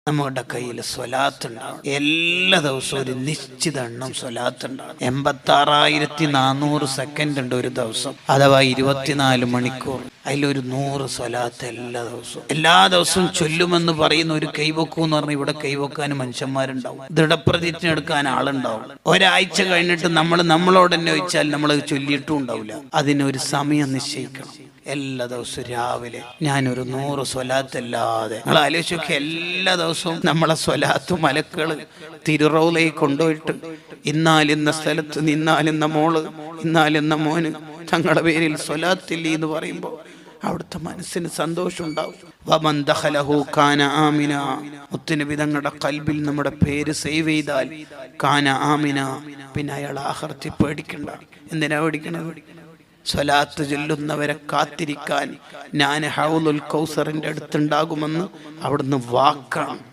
നമ്മുടെ കയ്യിൽ സ്വലാത്തുണ്ടാവും. എല്ലാ ദിവസവും ഒരു നിശ്ചിത എണ്ണം സ്വലാത്തുണ്ടാവും. 86,400 സെക്കൻഡ് ഉണ്ട് ഒരു ദിവസം, അഥവാ 24 മണിക്കൂർ. അതിലൊരു 100 സ്വലാത്ത് എല്ലാ ദിവസവും ചൊല്ലുമെന്ന് പറയുന്ന ഒരു കൈവക്കൂ എന്ന് പറഞ്ഞാൽ ഇവിടെ കൈവക്കാൻ മനുഷ്യന്മാരുണ്ടാവും, ദൃഢപ്രതിജ്ഞ എടുക്കാൻ ആളുണ്ടാവും. ഒരാഴ്ച കഴിഞ്ഞിട്ട് നമ്മളോട് തന്നെ ചോദിച്ചാൽ നമ്മൾ ചൊല്ലിയിട്ടും ഉണ്ടാവില്ല. അതിനൊരു സമയം നിശ്ചയിക്കണം. എല്ലാ ദിവസവും രാവിലെ ഞാനൊരു 100 സ്വലാത്ത് അല്ലാതെ, നിങ്ങൾ ആലോചിച്ചൊക്കെ, എല്ലാ ദിവസവും നമ്മളെ സ്വലാത്ത് മലക്കുകൾ തിരുറൗലയിൽ കൊണ്ടുപോയിട്ട് ഇന്നാലിന്ന സ്ഥലത്ത് ഇന്നാലിന്ന മോള് ഇന്നാലിന്ന മോന് തങ്ങളുടെ പേരിൽ സ്വലാത്തില്ല എന്ന് പറയുമ്പോൾ അവിടുത്തെ മനസ്സിന് സന്തോഷം ഉണ്ടാവും. മുത്തുനബി തങ്ങളുടെ കൽബിൽ നമ്മുടെ പേര് സേവ് ചെയ്താൽ കാന ആമിന, പിന്നെ അയാൾ ആഖിറത്തിൽ പേടിക്കണ്ട. എന്തിനാ പേടിക്കണത്? സ്വലാത്ത് ചൊല്ലുന്നവരെ കാത്തിരിക്കാൻ ഞാൻ ഹൗലുൽ കൗസറിന്റെ അടുത്തുണ്ടാകുമെന്ന് അവിടുന്ന് വാക്കാണ്.